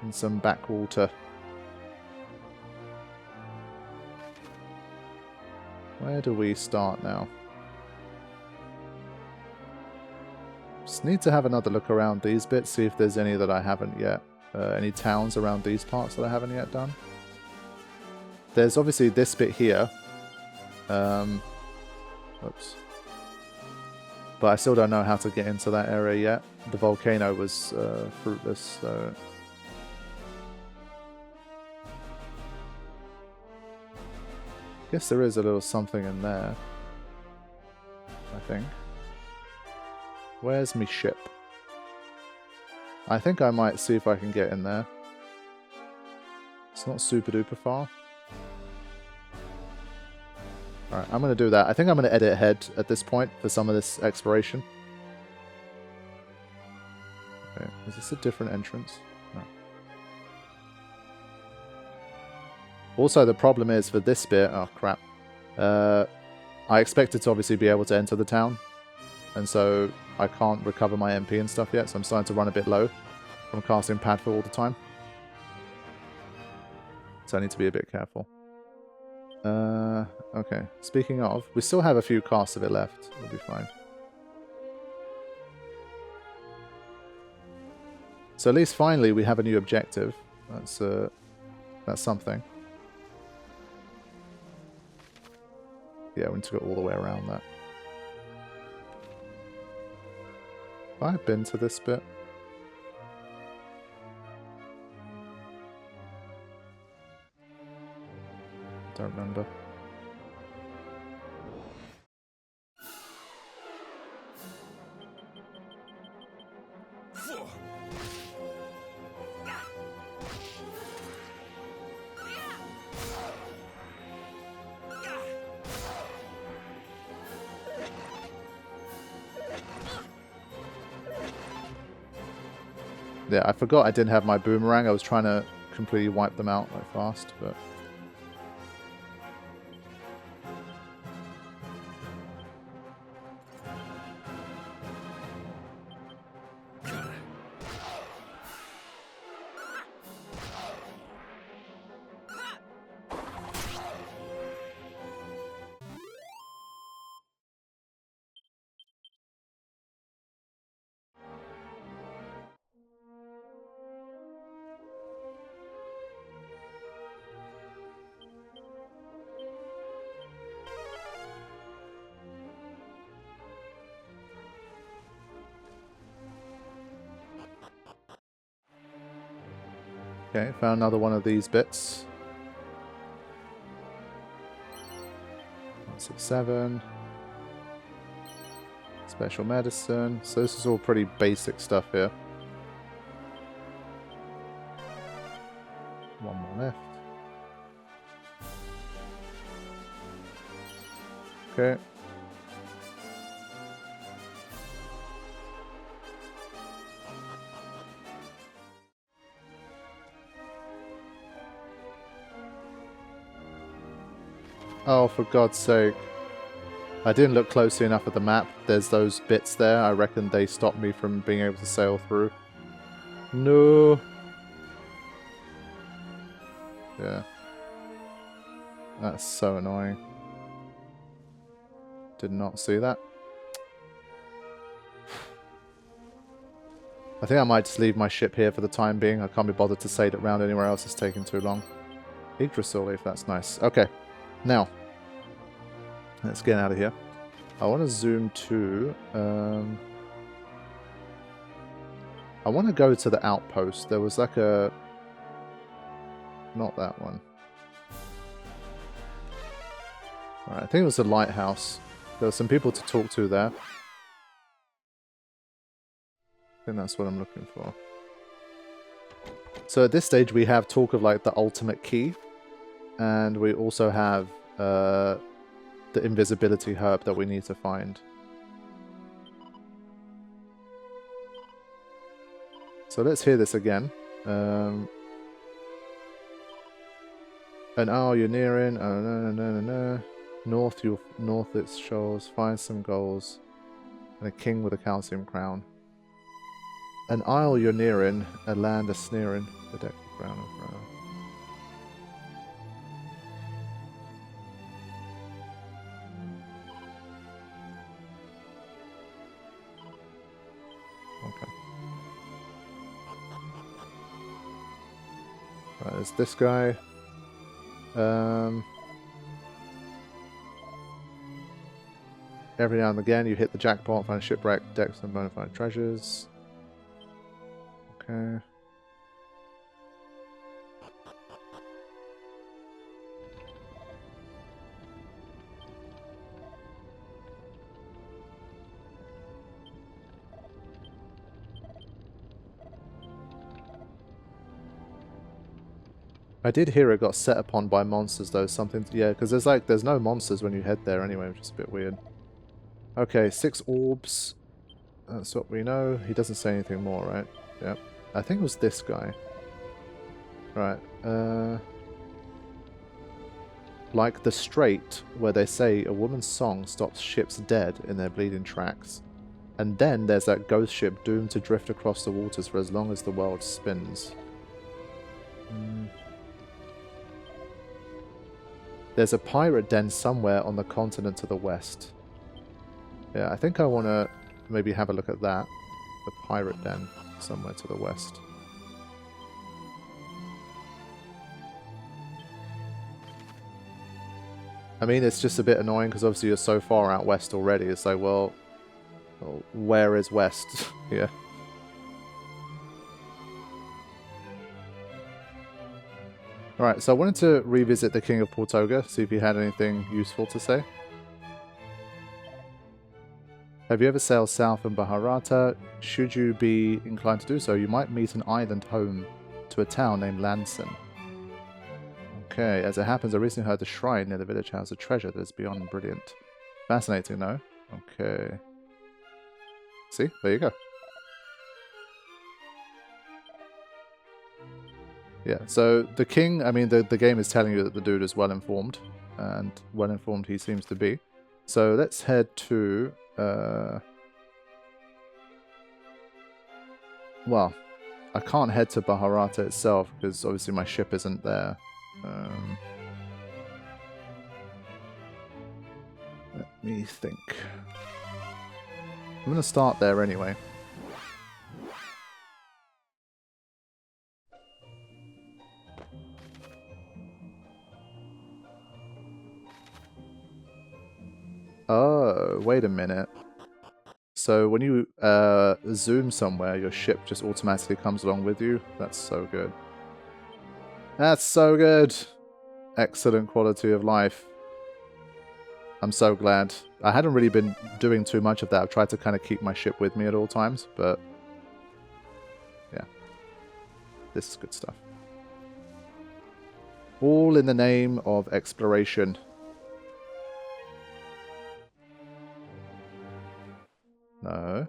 and some backwater. Where do we start now? Just need to have another look around these bits, see if there's any that I haven't yet. Any towns around these parts that I haven't yet done. There's obviously this bit here. Oops. But I still don't know how to get into that area yet. The volcano was fruitless, so... Guess there is a little something in there. I think. Where's me ship? I think I might see if I can get in there. It's not super duper far. Alright, I'm going to do that. I think I'm going to edit ahead at this point for some of this exploration. Okay, is this a different entrance? No. Also, the problem is for this bit... Oh, crap. I expected to obviously be able to enter the town. And so I can't recover my MP and stuff yet, so I'm starting to run a bit low from casting Padfoot all the time. So I need to be a bit careful. Okay. Speaking of, we still have a few casts of it left. We'll be fine. So at least finally we have a new objective. That's something. Yeah, we need to go all the way around that. Have I been to this bit? Don't remember. Yeah, I forgot I didn't have my boomerang. I was trying to completely wipe them out like fast, but... Okay, found another one of these bits. 167. Special medicine. So this is all pretty basic stuff here. One more left. Okay. Oh, for God's sake. I didn't look closely enough at the map. There's those bits there. I reckon they stopped me from being able to sail through. No. Yeah. That's so annoying. Did not see that. I think I might just leave my ship here for the time being. I can't be bothered to sail it around anywhere else. It's taking too long. Yggdrasil leaf, that's nice. Okay. Now, let's get out of here. I want to zoom to... I want to go to the outpost. There was like a... Not that one. Alright, I think it was a lighthouse. There were some people to talk to there. I think that's what I'm looking for. So at this stage we have talk of like the ultimate key. And we also have the invisibility herb that we need to find. So let's hear this again. An hour you're nearing. Oh, no. North its shoals. Find some goals. And a king with a calcium crown. An isle you're nearing. A land a sneering. deck with brown and brown. Okay. Right, there's this guy. Every now and again you hit the jackpot, find shipwreck, decks and bona fide treasures. Okay. I did hear it got set upon by monsters though, something, yeah, because there's no monsters when you head there anyway, which is a bit weird. Okay, 6 orbs. That's what we know. He doesn't say anything more, right? Yep. I think it was this guy. Right. Like the Strait, where they say a woman's song stops ships dead in their bleeding tracks. And then there's that ghost ship doomed to drift across the waters for as long as the world spins. There's a pirate den somewhere on the continent to the west. Yeah, I think I want to maybe have a look at that. The pirate den somewhere to the west. I mean, it's just a bit annoying because obviously you're so far out west already. It's like, well where is west? Yeah. Alright, so I wanted to revisit the King of Portoga, see if he had anything useful to say. Have you ever sailed south from Baharata? Should you be inclined to do so, you might meet an island home to a town named Lanson. Okay, as it happens, I recently heard the shrine near the village has a treasure that is beyond brilliant. Fascinating, no? Okay. See? There you go. Yeah, so the king, I mean, the game is telling you that the dude is well-informed, and well-informed he seems to be. So let's head to... well, I can't head to Baharata itself, because obviously my ship isn't there. Let me think. I'm going to start there anyway. Oh, wait a minute. So when you zoom somewhere, your ship just automatically comes along with you. That's so good. That's so good. Excellent quality of life. I'm so glad. I hadn't really been doing too much of that. I've tried to kind of keep my ship with me at all times, but yeah. This is good stuff. All in the name of exploration. No.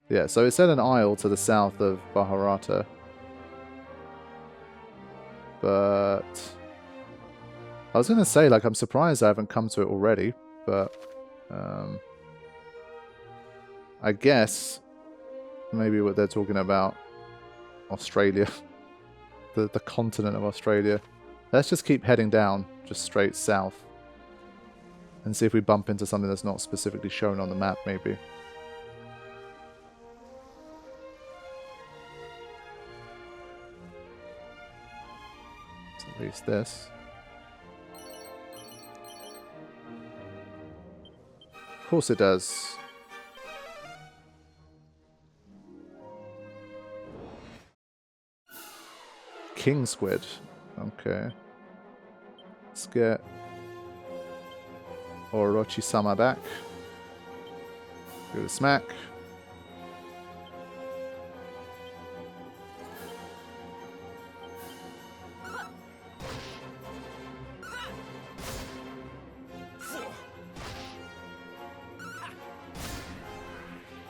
Yeah, so it's at an isle to the south of Baharata. But I was going to say, like, I'm surprised I haven't come to it already, but I guess maybe what they're talking about Australia, the continent of Australia. Let's just keep heading down, just straight south, and see if we bump into something that's not specifically shown on the map, maybe. At least this. Of course it does. King squid. Okay. Let's get Orochi-sama back. Give it a smack.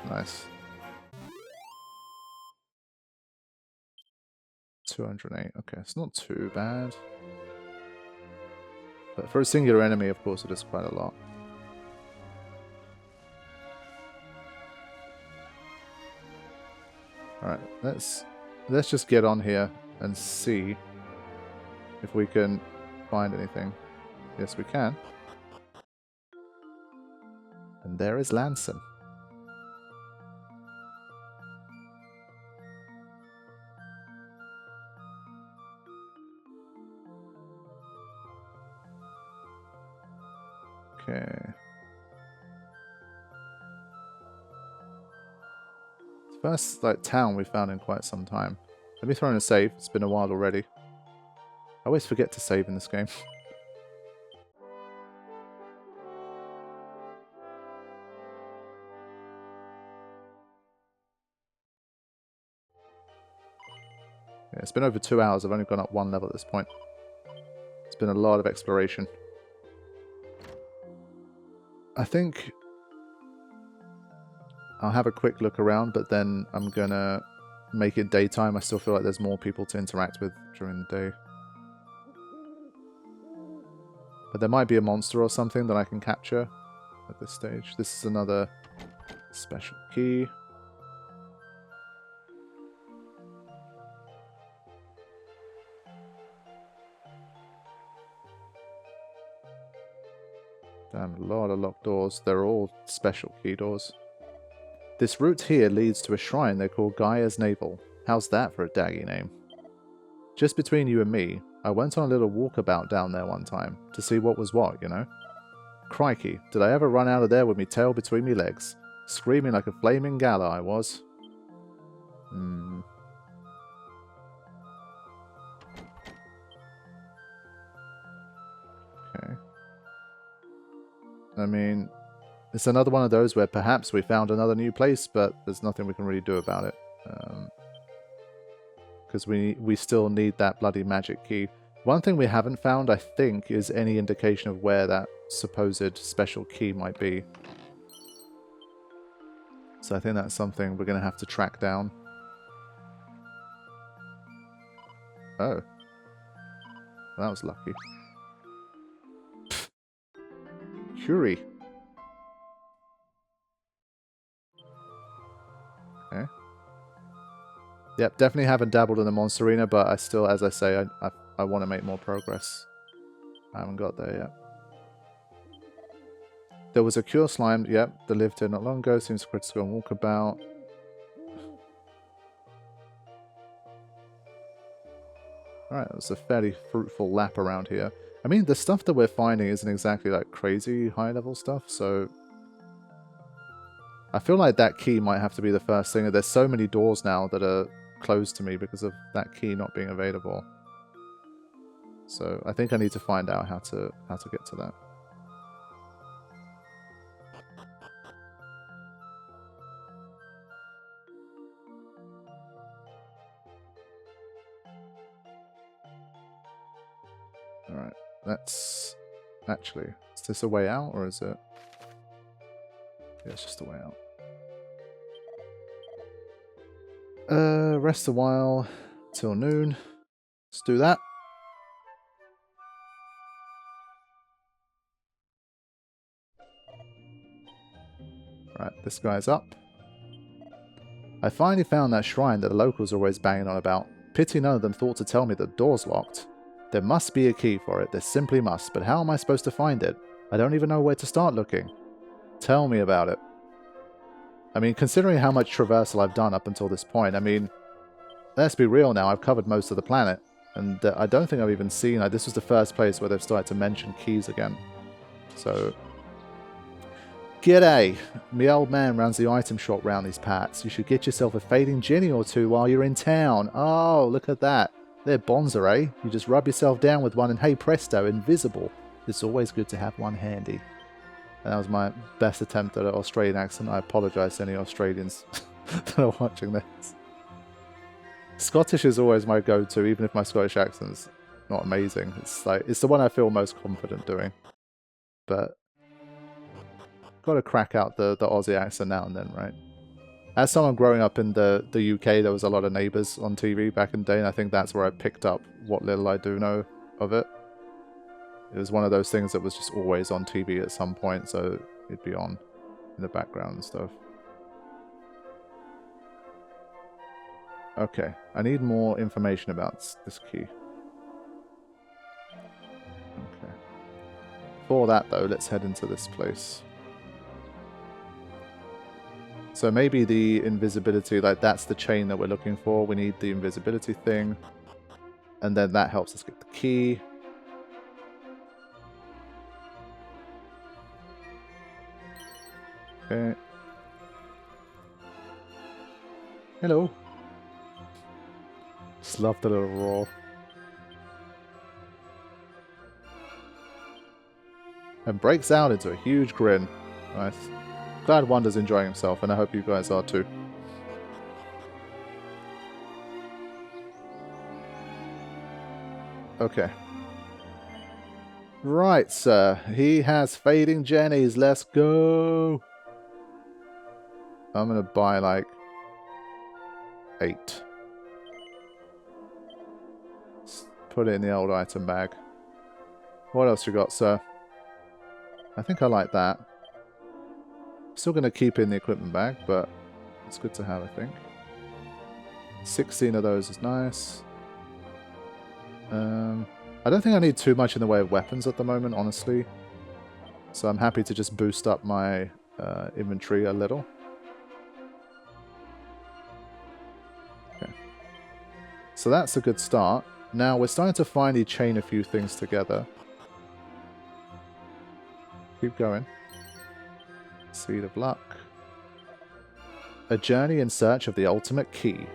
Nice. 208. Okay, it's not too bad. But for a singular enemy, of course, it is quite a lot. Alright, let's just get on here and see if we can find anything. Yes, we can. And there is Lanson. Okay. First, like, town we found in quite some time. Let me throw in a save. It's been a while already. I always forget to save in this game. Yeah, it's been over 2 hours. I've only gone up 1 level at this point. It's been a lot of exploration. I think I'll have a quick look around, but then I'm gonna make it daytime. I still feel like there's more people to interact with during the day. But there might be a monster or something that I can capture at this stage. This is another special key. Damn, a lot of locked doors. They're all special key doors. This route here leads to a shrine they call Gaia's Navel. How's that for a daggy name? Just between you and me, I went on a little walkabout down there one time to see what was what, you know? Crikey, did I ever run out of there with me tail between me legs? Screaming like a flaming gala I was. Okay. I mean, it's another one of those where perhaps we found another new place, but there's nothing we can really do about it. Because we still need that bloody magic key. One thing we haven't found, I think, is any indication of where that supposed special key might be. So I think that's something we're going to have to track down. Oh. That was lucky. Horii. Okay. Yep, definitely haven't dabbled in the monster arena, but I still, as I say, I want to make more progress. I haven't got there yet. There was a cure slime, yep, that lived here not long ago. Seems critical on walkabout. Alright, that was a fairly fruitful lap around here. I mean, the stuff that we're finding isn't exactly like crazy high-level stuff, so I feel like that key might have to be the first thing. There's so many doors now that are closed to me because of that key not being available. So I think I need to find out how to get to that. Alright, let's... Actually, is this a way out, or is it... Yeah, it's just a way out. Rest a while till noon. Let's do that. Right, this guy's up. I finally found that shrine that the locals are always banging on about. Pity none of them thought to tell me the door's locked. There must be a key for it, there simply must, but how am I supposed to find it? I don't even know where to start looking. Tell me about it. I mean, considering how much traversal I've done up until this point, I mean, let's be real now, I've covered most of the planet. And I don't think I've even seen, this was the first place where they've started to mention keys again. So, g'day. Me old man runs the item shop round these parts. You should get yourself a fading Jenny or two while you're in town. Oh, look at that. They're bonza, eh? You just rub yourself down with one and hey presto, invisible. It's always good to have one handy. And that was my best attempt at an Australian accent. I apologise to any Australians that are watching this. Scottish is always my go-to, even if my Scottish accent's not amazing. It's like, it's the one I feel most confident doing. But got to crack out the Aussie accent now and then, right? As someone growing up in the UK, there was a lot of Neighbours on TV back in the day, and I think that's where I picked up what little I do know of it. It was one of those things that was just always on TV at some point, so it'd be on in the background and stuff. Okay, I need more information about this key. Okay. For that, though, let's head into this place. So maybe the invisibility, like that's the chain that we're looking for. We need the invisibility thing. And then that helps us get the key. Okay. Hello. Just love the little roar. And breaks out into a huge grin. Nice. Glad Wanda's enjoying himself, and I hope you guys are too. Okay. Right, sir. He has fading jennies. Let's go. I'm going to buy like 8. Let's put it in the old item bag. What else you got, sir? I think I like that. Still going to keep in the equipment bag, but it's good to have, I think. 16 of those is nice. I don't think I need too much in the way of weapons at the moment, honestly. So I'm happy to just boost up my inventory a little. Okay. So that's a good start. Now we're starting to finally chain a few things together. Keep going. Seed of Luck. A journey in search of the ultimate key.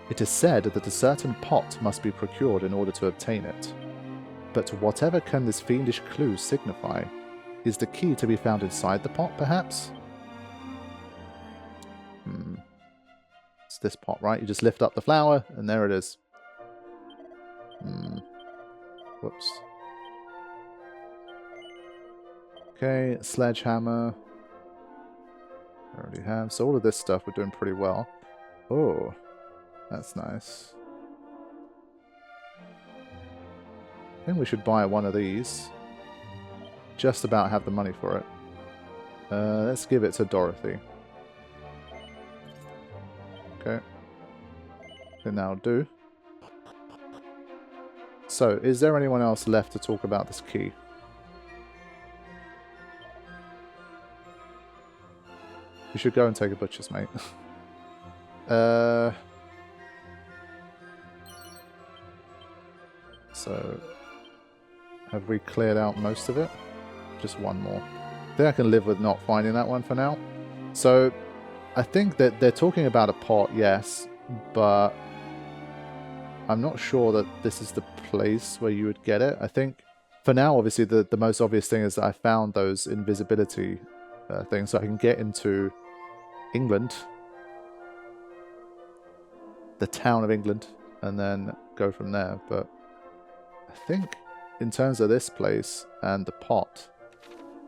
It is said that a certain pot must be procured in order to obtain it. But whatever can this fiendish clue signify? Is the key to be found inside the pot, perhaps? It's this pot, right? You just lift up the flower, and there it is. Whoops. Okay, sledgehammer. I already have. So all of this stuff we're doing pretty well. Oh, that's nice. I think we should buy one of these. Just about have the money for it. Let's give it to Dorothy. Okay. Then that'll do. So, is there anyone else left to talk about this key? You should go and take a butcher's, mate. So, have we cleared out most of it? Just one more. I think I can live with not finding that one for now. So, I think that they're talking about a pot, yes, but I'm not sure that this is the place where you would get it. I think, for now, obviously, the most obvious thing is that I found those invisibility things, so I can get into England, the town of England, and then go from there. But I think in terms of this place and the pot,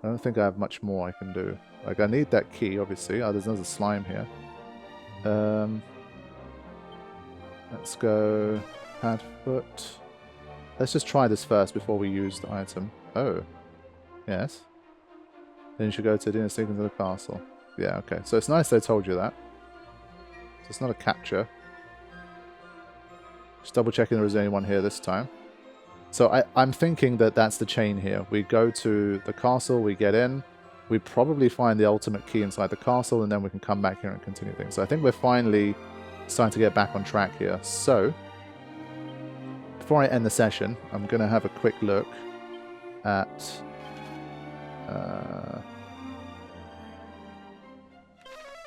I don't think I have much more I can do. Like, I need that key, obviously. Oh, there's another slime here. Let's go pad foot. Let's just try this first before we use the item. Oh, yes. Then you should go to Edina, sneak into the castle. Yeah, okay. So it's nice they told you that. So it's not a capture. Just double checking there is anyone here this time. So I'm thinking that that's the chain here. We go to the castle, we get in, we probably find the ultimate key inside the castle, and then we can come back here and continue things. So I think we're finally starting to get back on track here. So, before I end the session, I'm going to have a quick look at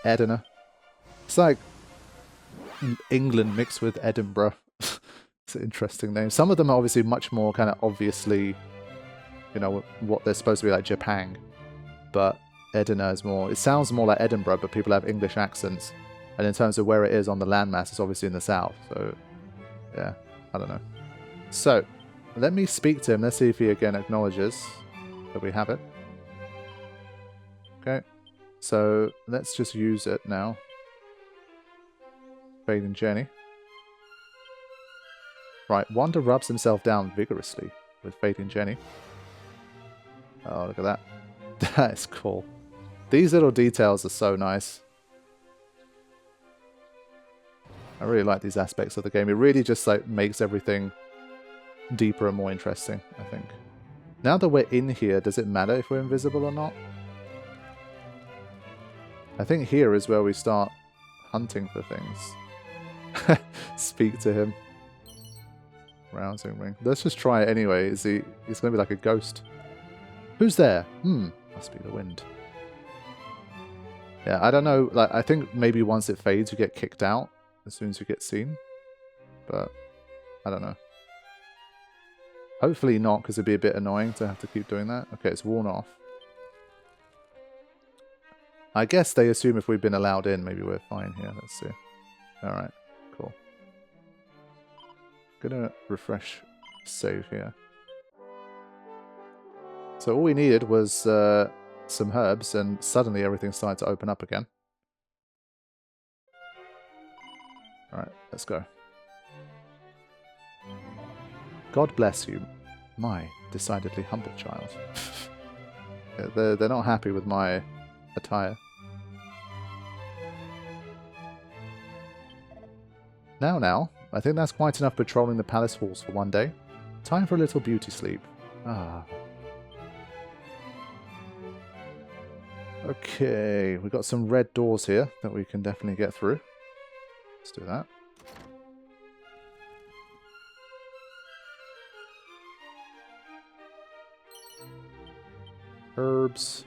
Edina. It's like England mixed with Edinburgh. It's an interesting name. Some of them are obviously much more kind of obviously, you know, what they're supposed to be like Japan. But Edina is more, it sounds more like Edinburgh, but people have English accents. And in terms of where it is on the landmass, it's obviously in the south. So, yeah, I don't know. So, let me speak to him. Let's see if he again acknowledges that we have it. Okay. So, let's just use it now. Fading Jenny. Right, Wanda rubs himself down vigorously with Fading Jenny. Oh, look at that. That is cool. These little details are so nice. I really like these aspects of the game. It really just like makes everything deeper and more interesting, I think. Now that we're in here, does it matter if we're invisible or not? I think here is where we start hunting for things. Speak to him. Rousing ring. Let's just try it anyway. He's going to be like a ghost. Who's there? Must be the wind. Yeah, I don't know. Like, I think maybe once it fades, you get kicked out as soon as you get seen. But I don't know. Hopefully not, because it'd be a bit annoying to have to keep doing that. Okay, it's worn off. I guess they assume if we've been allowed in, maybe we're fine here. Let's see. Alright, cool. Gonna refresh save here. So all we needed was some herbs, and suddenly everything started to open up again. Alright, let's go. God bless you, my decidedly humble child. Yeah, they're not happy with my attire. Now, I think that's quite enough patrolling the palace halls for one day. Time for a little beauty sleep. Ah. Okay, we've got some red doors here that we can definitely get through. Let's do that. Herbs.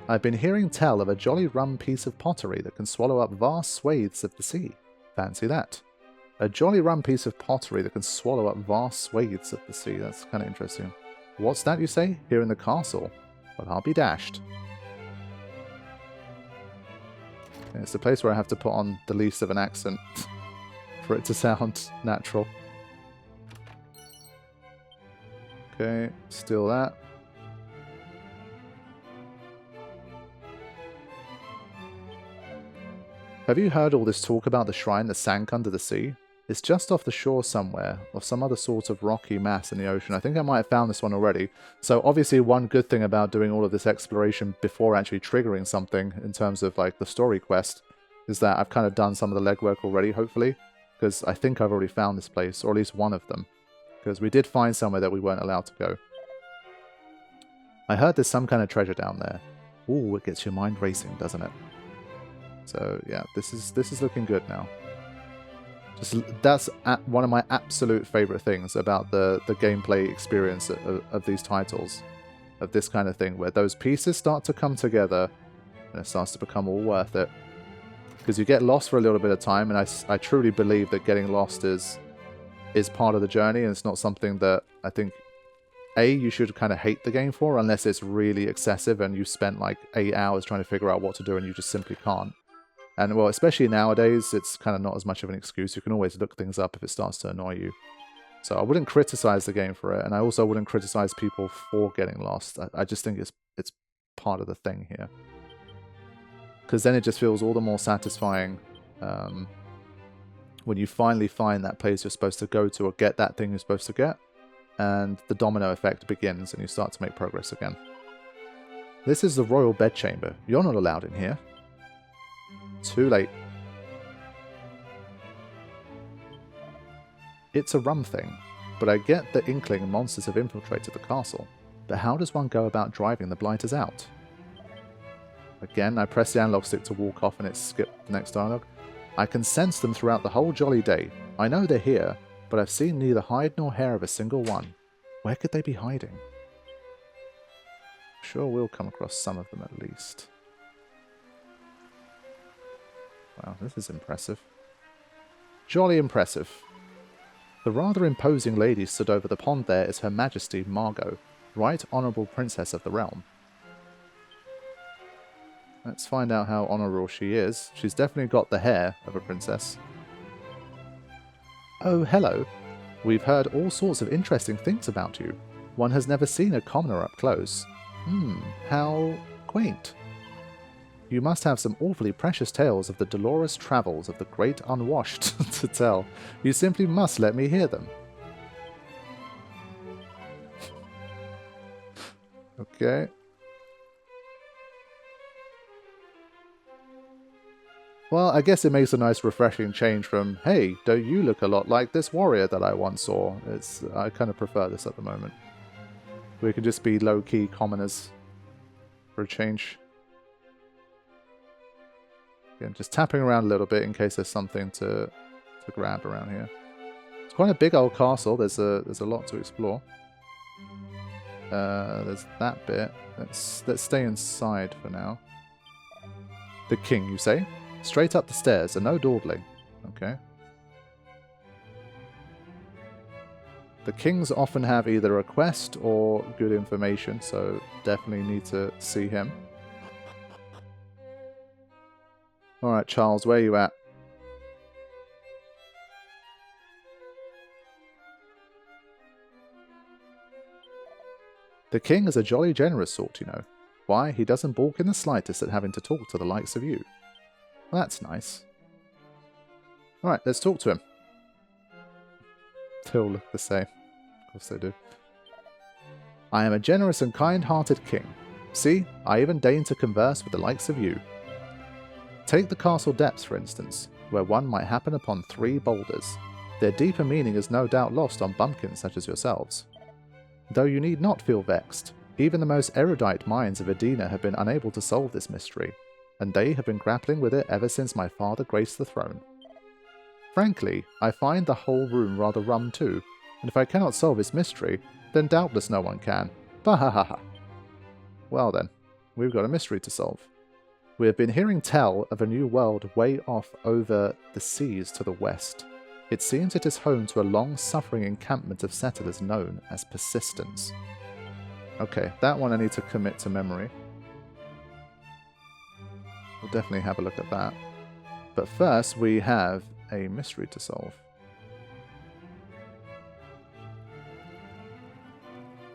I've been hearing tell of a jolly rum piece of pottery that can swallow up vast swathes of the sea. Fancy that. A jolly rum piece of pottery that can swallow up vast swathes of the sea. That's kind of interesting. What's that, you say? Here in the castle? Well, I'll be dashed. It's the place where I have to put on the least of an accent for it to sound natural. Okay, steal that. Have you heard all this talk about the shrine that sank under the sea? It's just off the shore somewhere, or some other sort of rocky mass in the ocean. I think I might have found this one already. So obviously one good thing about doing all of this exploration before actually triggering something in terms of like the story quest is that I've kind of done some of the legwork already, hopefully. Because I think I've already found this place, or at least one of them. Because we did find somewhere that we weren't allowed to go. I heard there's some kind of treasure down there. Ooh, it gets your mind racing, doesn't it? So yeah, this is looking good now. That's one of my absolute favorite things about the gameplay experience of these titles, of this kind of thing, where those pieces start to come together and it starts to become all worth it. Because you get lost for a little bit of time, and I truly believe that getting lost is part of the journey, and it's not something that I think you should kind of hate the game for, unless it's really excessive and you spent like 8 hours trying to figure out what to do and you just simply can't. And, well, especially nowadays, it's kind of not as much of an excuse. You can always look things up if it starts to annoy you. So I wouldn't criticize the game for it, and I also wouldn't criticize people for getting lost. I just think it's part of the thing here. Because then it just feels all the more satisfying when you finally find that place you're supposed to go to or get that thing you're supposed to get, and the domino effect begins and you start to make progress again. This is the royal bedchamber. You're not allowed in here. Too late. It's a rum thing, but I get the inkling monsters have infiltrated the castle. But how does one go about driving the blighters out? Again, I press the analog stick to walk off and it skipped the next dialogue. I can sense them throughout the whole jolly day. I know they're here, but I've seen neither hide nor hair of a single one. Where could they be hiding? Sure, we'll come across some of them at least. Wow, this is impressive. Jolly impressive. The rather imposing lady stood over the pond there is Her Majesty Margot, Right Honourable Princess of the Realm. Let's find out how honourable she is. She's definitely got the hair of a princess. Oh, hello. We've heard all sorts of interesting things about you. One has never seen a commoner up close. How quaint. You must have some awfully precious tales of the dolorous travels of the great unwashed to tell. You simply must let me hear them. Okay. Well, I guess it makes a nice refreshing change from, hey, don't you look a lot like this warrior that I once saw? I kind of prefer this at the moment. We can just be low-key commoners for a change. Again, just tapping around a little bit in case there's something to grab around here. It's quite a big old castle. There's a lot to explore. There's that bit. Let's stay inside for now. The king, you say? Straight up the stairs and no dawdling. Okay. The kings often have either a quest or good information, so definitely need to see him. Alright, Charles, where are you at? The king is a jolly generous sort, you know. Why, he doesn't balk in the slightest at having to talk to the likes of you. Well, that's nice. Alright, let's talk to him. They all look the same. Of course they do. I am a generous and kind-hearted king. See, I even deign to converse with the likes of you. Take the castle depths, for instance, where one might happen upon 3 boulders. Their deeper meaning is no doubt lost on bumpkins such as yourselves. Though you need not feel vexed, even the most erudite minds of Edina have been unable to solve this mystery, and they have been grappling with it ever since my father graced the throne. Frankly, I find the whole room rather rum too, and if I cannot solve this mystery, then doubtless no one can. Bahahaha. Well then, we've got a mystery to solve. We have been hearing tell of a new world way off over the seas to the west. It seems it is home to a long-suffering encampment of settlers known as Persistence. Okay, that one I need to commit to memory. We'll definitely have a look at that. But first, we have a mystery to solve.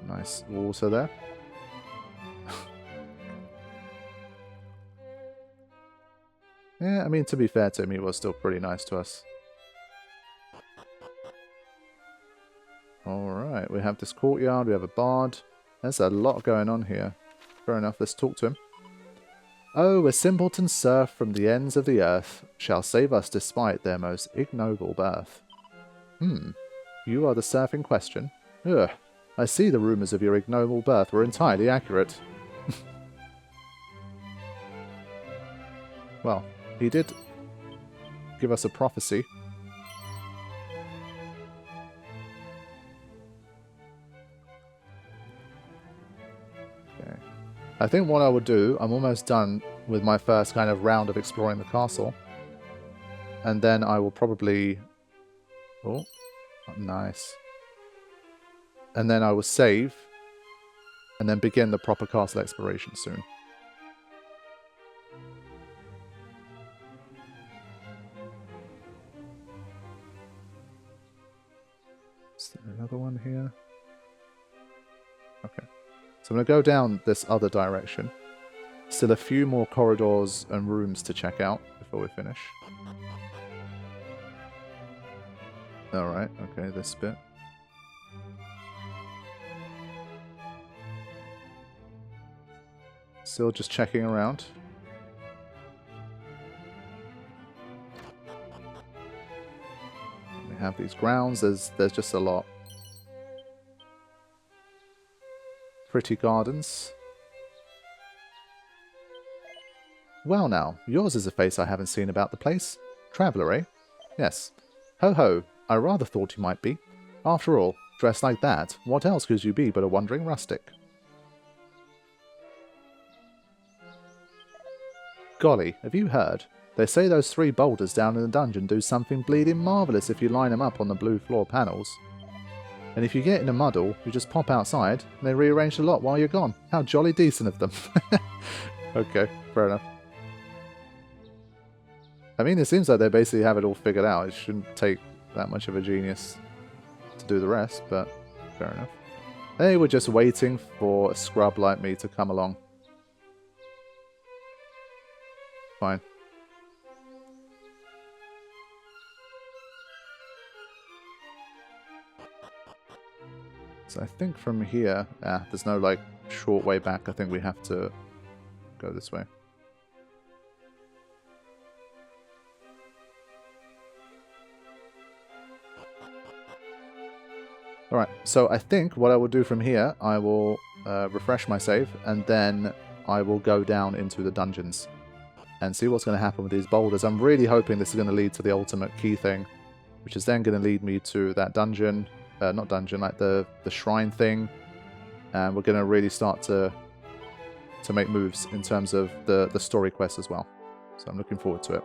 Nice water there. Yeah, I mean, to be fair to him, he was still pretty nice to us. Alright, we have this courtyard, we have a bard. There's a lot going on here. Fair enough, let's talk to him. Oh, a simpleton serf from the ends of the earth shall save us despite their most ignoble birth. You are the serf in question? Ugh, I see the rumours of your ignoble birth were entirely accurate. Well, he did give us a prophecy. Okay. I think what I would do, I'm almost done with my first kind of round of exploring the castle. And then I will probably... Oh, nice. And then I will save, and then begin the proper castle exploration soon. Is there another one here? Okay. So I'm going to go down this other direction. Still a few more corridors and rooms to check out before we finish. Alright, okay, this bit. Still just checking around. We have these grounds, there's just a lot. Pretty gardens. Well now, yours is a face I haven't seen about the place. Traveller, eh? Yes. Ho ho, I rather thought you might be. After all, dressed like that, what else could you be but a wandering rustic? Golly, have you heard? They say those 3 boulders down in the dungeon do something bleeding marvellous if you line them up on the blue floor panels. And if you get in a muddle, you just pop outside, and they rearrange the lot while you're gone. How jolly decent of them. Okay, fair enough. I mean, it seems like they basically have it all figured out. It shouldn't take that much of a genius to do the rest, but fair enough. They were just waiting for a scrub like me to come along. Fine. So I think from here, there's no like short way back. I think we have to go this way. Alright, so I think what I will do from here, I will refresh my save, and then I will go down into the dungeons and see what's going to happen with these boulders. I'm really hoping this is going to lead to the ultimate key thing, which is then going to lead me to that dungeon, not dungeon, like the shrine thing, and we're going to really start to make moves in terms of the story quest as well. So I'm looking forward to it.